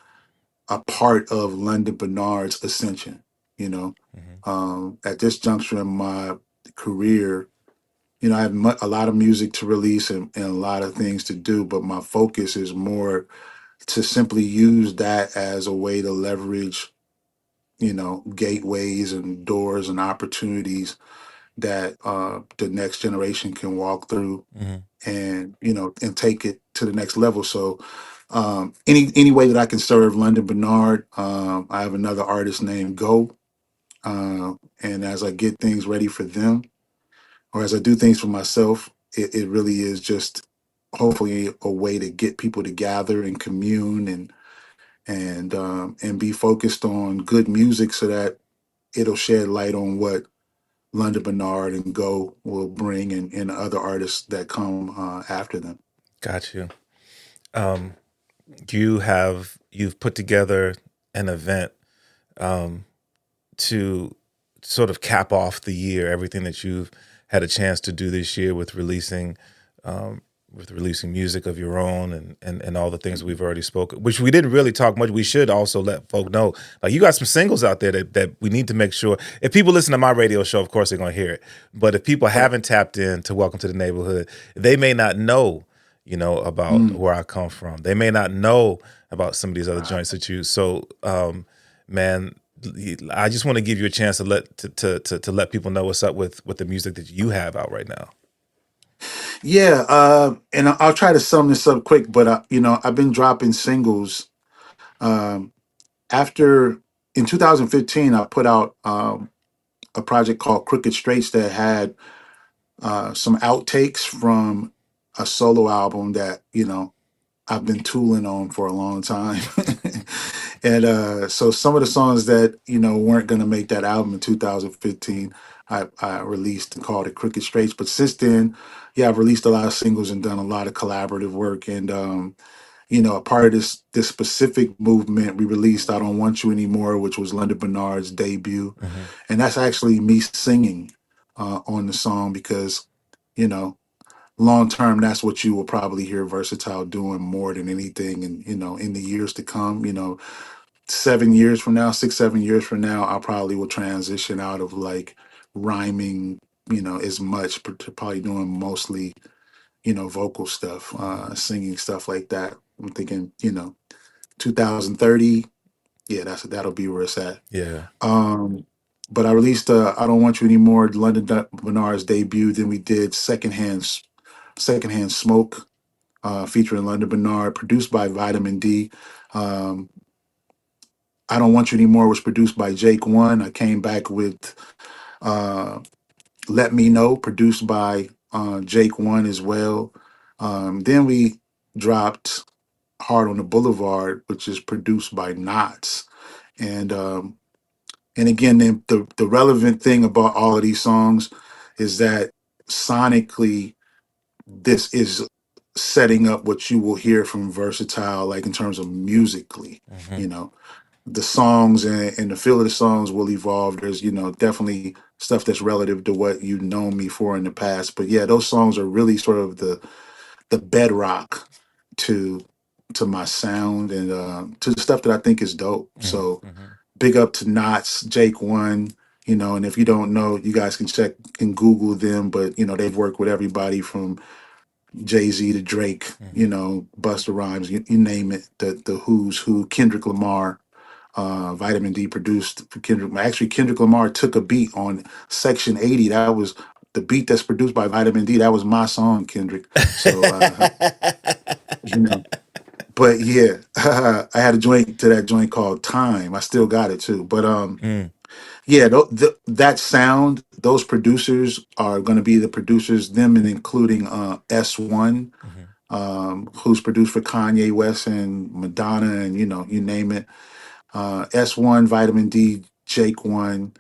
[SPEAKER 2] a part of Lunden Benard's ascension. You know, at this juncture in my career, you know, I have a lot of music to release and a lot of things to do, but my focus is more to simply use that as a way to leverage, you know, gateways and doors and opportunities that the next generation can walk through and, you know, and take it to the next level. So any way that I can serve Lunden Benard, I have another artist named Go. And as I get things ready for them, or as I do things for myself, it really is just hopefully a way to get people to gather and commune and be focused on good music so that it'll shed light on what Lunden Benard and Go will bring and other artists that come after them.
[SPEAKER 1] Got you. You've put together an event to sort of cap off the year, everything that you've had a chance to do this year with releasing music of your own and all the things we've already spoken, which we didn't really talk much. We should also let folk know, like, you got some singles out there that we need to make sure, if people listen to my radio show, of course they're going to hear it. But if people haven't tapped into Welcome to the Neighborhood, they may not know, you know, about where I come from. They may not know about some of these other joints that you, so man, I just want to give you a chance to let people know what's up with the music that you have out right now.
[SPEAKER 2] Yeah, and I'll try to sum this up quick, but you know, I've been dropping singles. After in 2015, I put out a project called Crooked Straits that had some outtakes from a solo album that, you know, I've been tooling on for a long time. And so some of the songs that, you know, weren't going to make that album in 2015, I released and called it Crooked Straits. But since then, yeah, I've released a lot of singles and done a lot of collaborative work. And, you know, a part of this specific movement, we released I Don't Want You Anymore, which was Lunden Benard's debut. And that's actually me singing on the song because, you know, long term, that's what you will probably hear Vursatyl doing more than anything. And, you know, in the years to come, you know, 7 years from now, 6, 7 years from now, I probably will transition out of like rhyming, you know, as much, but to probably doing mostly, you know, vocal stuff, singing stuff like that. I'm thinking, you know, 2030, yeah, that'll be where it's at.
[SPEAKER 1] Yeah.
[SPEAKER 2] But I released I Don't Want You Anymore, Lunden Benard's debut. Then we did Secondhand Smoke, featuring Lunden Benard, produced by Vitamin D. I Don't Want You Anymore was produced by Jake One. I came back with uh, Let Me Know, produced by Jake One as well. Then we dropped Hard on the Boulevard, which is produced by Knots. And again, the relevant thing about all of these songs is that sonically, this is setting up what you will hear from Vursatyl, like in terms of musically, you know. The songs and the feel of the songs will evolve. There's, you know, definitely stuff that's relative to what you've known me for in the past. But yeah, those songs are really sort of the bedrock to my sound and to the stuff that I think is dope. So big up to Knots, Jake One, you know, and if you don't know, you guys can check and Google them, but you know, they've worked with everybody from Jay-Z to Drake, you know, Busta Rhymes, you name it, the who's who, Kendrick Lamar. Vitamin D produced for Kendrick. Actually, Kendrick Lamar took a beat on Section 80. That was the beat that's produced by Vitamin D. That was my song, Kendrick. So, you know, but yeah, I had a joint to that joint called Time. I still got it too. But yeah, that sound, those producers are going to be the producers, them and including S1, who's produced for Kanye West and Madonna and, you know, you name it. S1, Vitamin D, Jake One,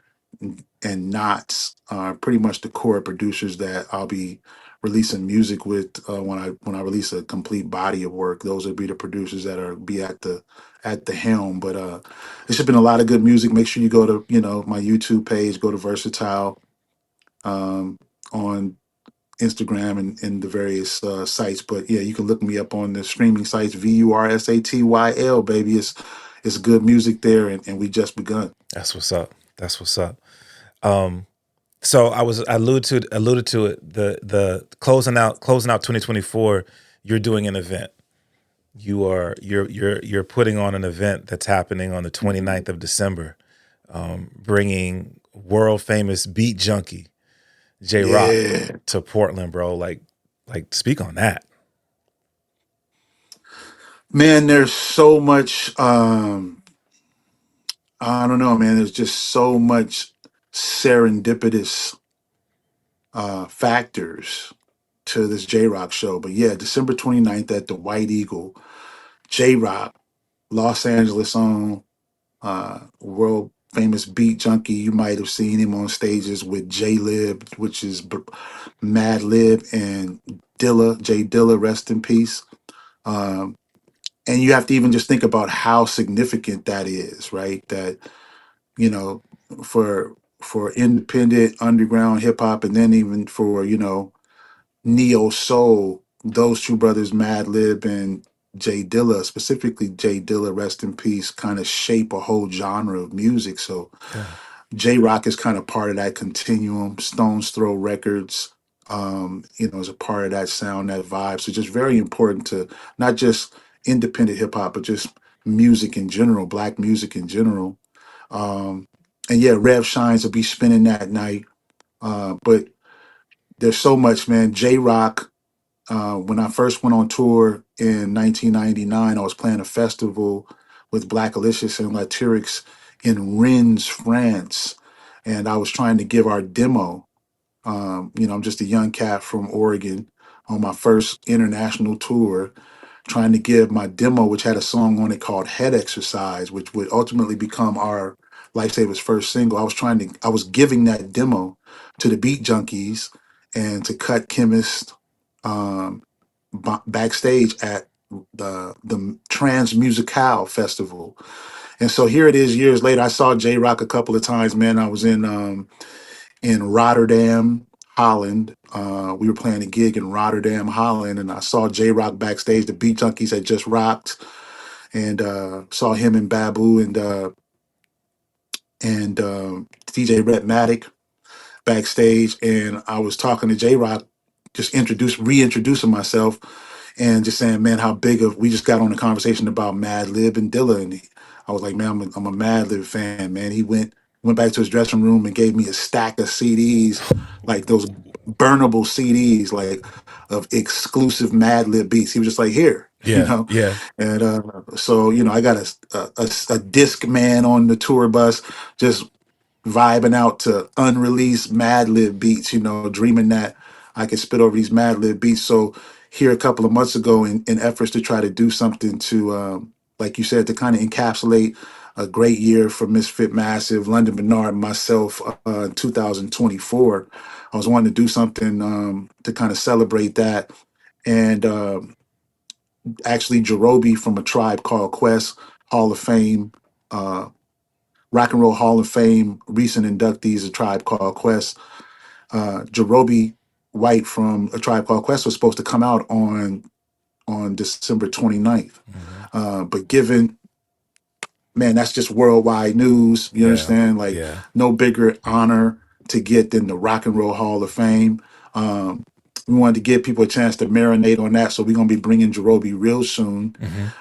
[SPEAKER 2] and Knots are pretty much the core producers that I'll be releasing music with when I release a complete body of work. Those will be the producers that are be at the helm. But it's just been a lot of good music. Make sure you go to, you know, my YouTube page, go to Vursatyl on Instagram and the various sites. But yeah, you can look me up on the streaming sites. Vursatyl, baby. It's good music there, and we just begun.
[SPEAKER 1] That's what's up. That's what's up. So I alluded to it. The closing out 2024. You're doing an event. You're putting on an event that's happening on the 29th of December, bringing world famous beat junkie J Rocc to Portland, bro. Like speak on that.
[SPEAKER 2] Man, there's so much. I don't know, man. There's just so much serendipitous factors to this J Rocc show. But yeah, December 29th at the White Eagle, J Rocc, Los Angeles own, world famous beat junkie. You might have seen him on stages with J Lib, which is Mad Lib, and Dilla, J Dilla, rest in peace. And you have to even just think about how significant that is, right? That, you know, for independent underground hip hop, and then even for, neo soul, those two brothers, Mad Lib and J Dilla, specifically J Dilla, rest in peace, kind of shape a whole genre of music. So
[SPEAKER 1] Yeah.
[SPEAKER 2] J Rocc is kind of part of that continuum. Stones Throw Records, is a part of that sound, that vibe. So just very important to not just independent hip hop, but just music in general, black music in general. And yeah, Rev Shines will be spinning that night. But there's so much, man. J Rocc, when I first went on tour in 1999, I was playing a festival with Black Alicious and Latyrix in Rennes, France. And I was trying to give our demo. I'm just a young cat from Oregon on my first international tour, trying to give my demo, which had a song on it called Head Exercise, which would ultimately become our Lifesaver's first single. I was giving that demo to the Beat Junkies and to Cut Chemist, backstage at the Trans Musicale Festival. And so here it is years later. I saw J Rocc a couple of times, man. I was in Rotterdam, Holland. We were playing a gig in Rotterdam, Holland, and I saw J Rocc backstage. The Beat Junkies had just rocked, and saw him and Babu and DJ Matic backstage. And I was talking to J Rocc, just reintroducing myself, and just saying, man, how big of we just got on a conversation about Mad Lib and Dilla, and I was like, man, I'm a Mad Lib fan, man. He went back to his dressing room and gave me a stack of CDs, like those burnable CDs, like of exclusive Mad Lib beats. He was just like, here,
[SPEAKER 1] Yeah. Yeah.
[SPEAKER 2] and so I got a disc man on the tour bus, just vibing out to unreleased Mad Lib beats, dreaming that I could spit over these Mad Lib beats. So here a couple of months ago, in efforts to try to do something to, like you said, to kind of encapsulate a great year for Misfit Massive, Lunden Benard, and myself, 2024, I was wanting to do something to kind of celebrate that. And actually, Jerobi from A Tribe Called Quest, Hall of Fame, Rock and Roll Hall of Fame, recent inductees, A Tribe Called Quest. Jerobi White from A Tribe Called Quest was supposed to come out on December 29th. But given, man, that's just worldwide news. You understand? Like, no bigger honor to get than the Rock and Roll Hall of Fame. We wanted to give people a chance to marinate on that, so we're going to be bringing Jerobi real soon.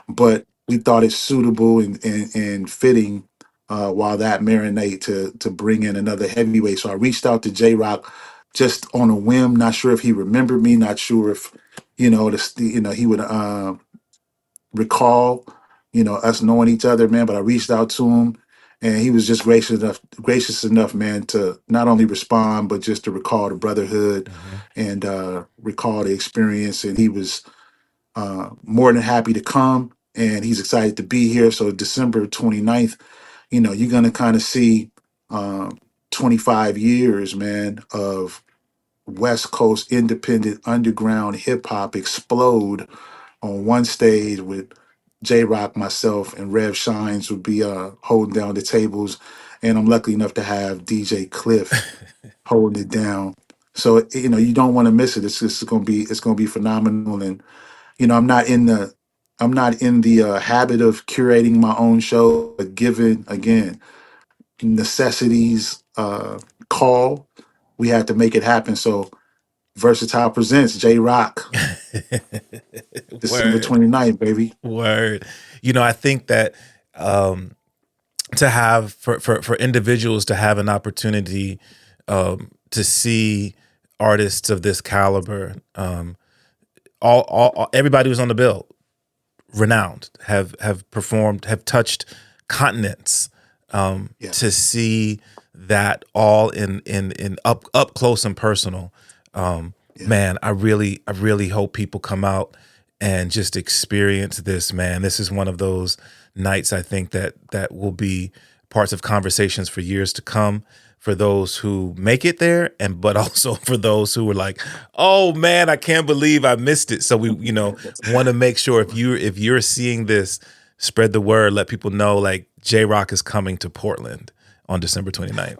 [SPEAKER 2] But we thought it's suitable and fitting, while that marinate, to bring in another heavyweight. So I reached out to J Rocc just on a whim. Not sure if he remembered me. Not sure if he would recall us knowing each other, man. But I reached out to him, and he was just gracious enough, man, to not only respond but just to recall the brotherhood and recall the experience. And he was more than happy to come, and he's excited to be here. So December 29th, you're going to kind of see 25 years, man, of West Coast independent underground hip hop explode on one stage, with J Rocc, myself, and Rev Shines would be holding down the tables. And I'm lucky enough to have DJ Klyph holding it down. So you don't want to miss it. It's gonna be phenomenal. And I'm not in the habit of curating my own show, but given again necessities call, we had to make it happen. So Vursatyl presents J Rocc, December
[SPEAKER 1] Word,
[SPEAKER 2] 29th, baby.
[SPEAKER 1] word. I think that to have for individuals to have an opportunity to see artists of this caliber, everybody who's on the bill, renowned, have performed, have touched continents.
[SPEAKER 2] Yeah.
[SPEAKER 1] To see that all in up close and personal,
[SPEAKER 2] Yeah.
[SPEAKER 1] man, I really hope people come out and just experience this, man. This is one of those nights I think that will be parts of conversations for years to come, for those who make it there, and but also for those who were like, oh man, I can't believe I missed it. So we want to make sure if you're seeing this, spread the word, let people know like J Rocc is coming to Portland on December 29th.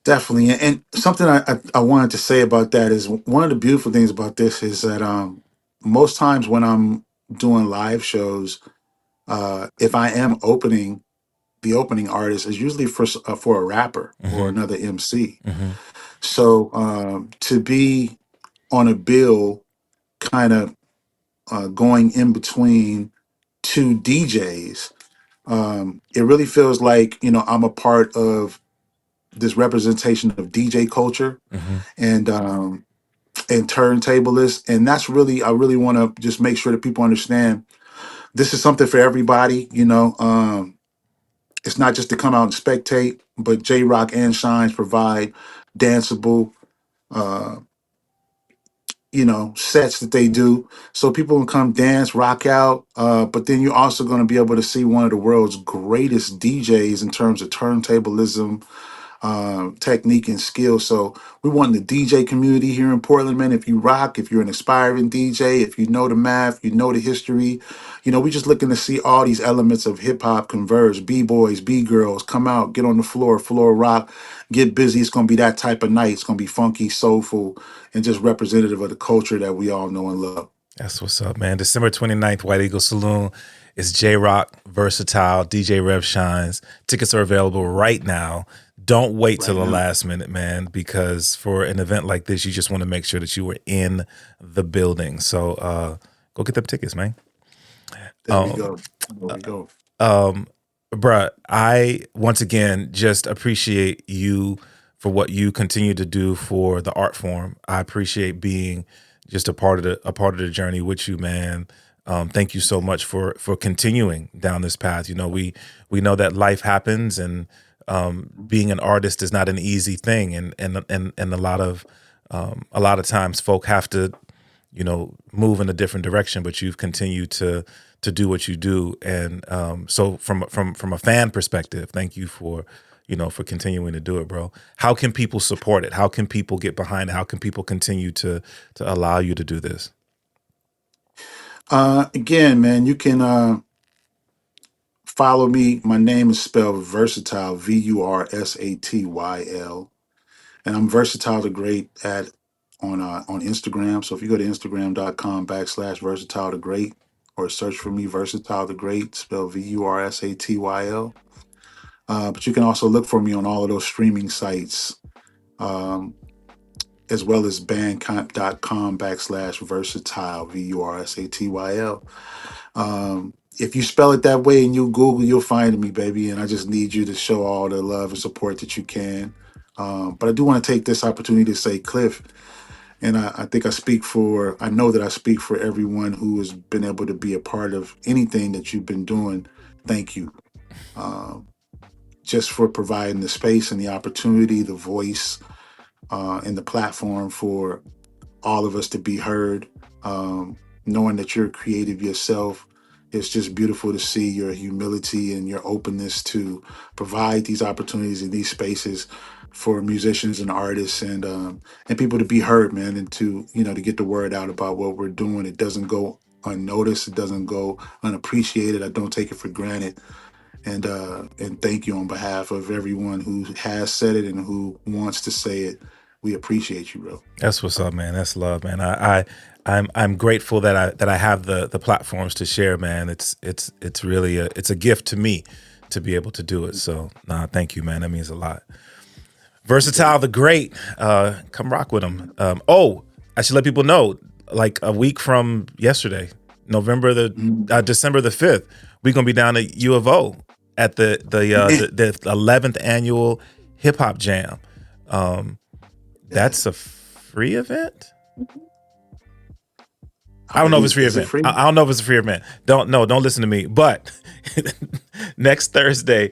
[SPEAKER 2] Definitely. And something I wanted to say about that is one of the beautiful things about this is that most times when I'm doing live shows, if I am opening, the opening artist is usually for a rapper or
[SPEAKER 1] Mm-hmm.
[SPEAKER 2] another MC.
[SPEAKER 1] Mm-hmm.
[SPEAKER 2] So to be on a bill, kind of going in between two DJs, it really feels like I'm a part of this representation of DJ culture
[SPEAKER 1] Mm-hmm.
[SPEAKER 2] and turntablists, and that's really I really want to just make sure that people understand this is something for everybody. It's not just to come out and spectate, but J Rocc and Shines provide danceable uh, sets that they do, so people can come dance, rock out. But then you're also going to be able to see one of the world's greatest DJs in terms of turntablism, technique, and skill. So we want the DJ community here in Portland, man. If you rock, if you're an aspiring DJ, if you know the math, you know the history, we just looking to see all these elements of hip hop converge. B-boys, B-girls, come out, get on the floor rock, get busy. It's going to be that type of night. It's going to be funky, soulful, and just representative of the culture that we all know and love.
[SPEAKER 1] That's what's up, man. December 29th, White Eagle Saloon. It's J Rocc, Vursatyl, DJ Rev Shines. Tickets are available right now. Don't wait till the last minute, man, because for an event like this, you just want to make sure that you were in the building. So go get them tickets, man.
[SPEAKER 2] There we go. There we go.
[SPEAKER 1] Bruh, I once again just appreciate you for what you continue to do for the art form. I appreciate being just a part of the journey with you, man. Thank you so much for continuing down this path. We know that life happens, and being an artist is not an easy thing, and a lot of times folk have to move in a different direction, but you've continued to do what you do. And so from a fan perspective, thank you for for continuing to do it, bro. How can people support it? How can people get behind it? How can people continue to allow you to do this?
[SPEAKER 2] Again, man, you can follow me. My name is spelled Vursatyl, Vursatyl, and I'm Vursatyl the Great on Instagram. So if you go to Instagram.com/Vursatyl the Great, or search for me, Vursatyl the Great, spelled Vursatyl. But you can also look for me on all of those streaming sites, as well as bandcamp.com/Vursatyl, Vursatyl. If you spell it that way and you Google, you'll find me, baby. And I just need you to show all the love and support that you can. But I do want to take this opportunity to say, Klyph, and I think I know that I speak for everyone who has been able to be a part of anything that you've been doing. Thank you. Just for providing the space and the opportunity, the voice, and the platform for all of us to be heard. Knowing that you're creative yourself, it's just beautiful to see your humility and your openness to provide these opportunities in these spaces for musicians and artists and people to be heard, man, and to to get the word out about what we're doing. It doesn't go unnoticed. It doesn't go unappreciated. I don't take it for granted. And thank you on behalf of everyone who has said it and who wants to say it. we appreciate you, bro.
[SPEAKER 1] That's what's up, man. That's love, man. I'm grateful that I have the platforms to share, man. It's really it's a gift to me to be able to do it. So thank you, man. That means a lot. Vursatyl the Great, come rock with him. I should let people know, like a week from yesterday, December the 5th, we're gonna be down at U of O at the 11th annual Hip Hop Jam. That's a free event. I don't know if it's free event. I don't know if it's a free event. Don't listen to me. But next Thursday,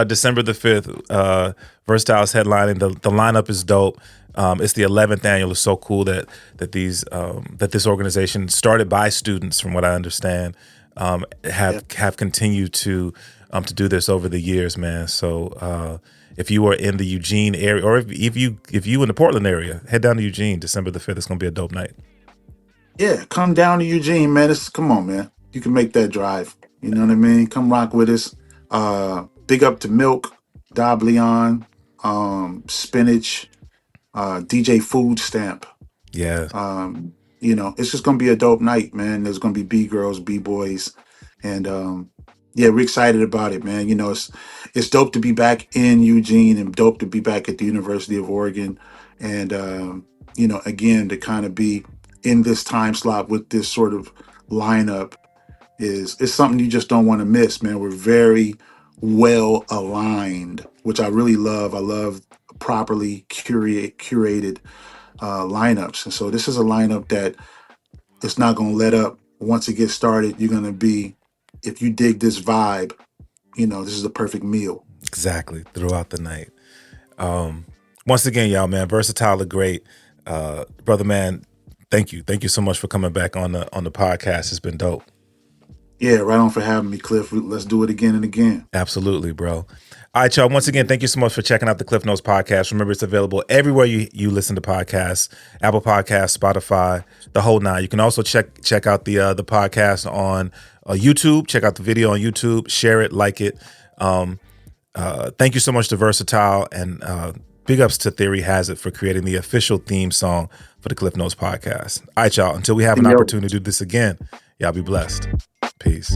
[SPEAKER 1] December the 5th, Vursatyl is headlining. The lineup is dope. It's the 11th annual. It's so cool that this organization, started by students, from what I understand, have continued to do this over the years, man. So if you are in the Eugene area, or if you in the Portland area, head down to Eugene, December the 5th. It's gonna be a dope night.
[SPEAKER 2] Yeah, come down to Eugene, man. Come on, man. You can make that drive. You know what I mean? Come rock with us. Big up to Milk, Dobleon, Spinach, DJ Food Stamp.
[SPEAKER 1] Yeah.
[SPEAKER 2] It's just gonna be a dope night, man. There's gonna be B-girls, B-boys, and we're excited about it, man. It's dope to be back in Eugene and dope to be back at the University of Oregon, and again, to kind of be in this time slot with this sort of lineup is something you just don't want to miss, man. We're very well aligned, which I really love. I love properly curated lineups, and so this is a lineup that it's not going to let up. Once it gets started, you're going to be, if you dig this vibe, this is a perfect meal.
[SPEAKER 1] Exactly, throughout the night. Once again, y'all, man, Vursatyl the Great, brother, man. Thank you so much for coming back on the podcast. It's been dope.
[SPEAKER 2] Yeah, right on for having me, Klyph. Let's do it again and again.
[SPEAKER 1] Absolutely, bro. All right, y'all. Once again, thank you so much for checking out the Klyph Notes podcast. Remember, it's available everywhere you listen to podcasts: Apple Podcasts, Spotify, the whole nine. You can also check out the podcast on YouTube. Check out the video on YouTube. Share it, like it. Thank you so much to Vursatyl, and big ups to Theory Hazit for creating the official theme song for the Klyph Notes podcast. All right, y'all. Until we have an opportunity to do this again, y'all be blessed. Peace.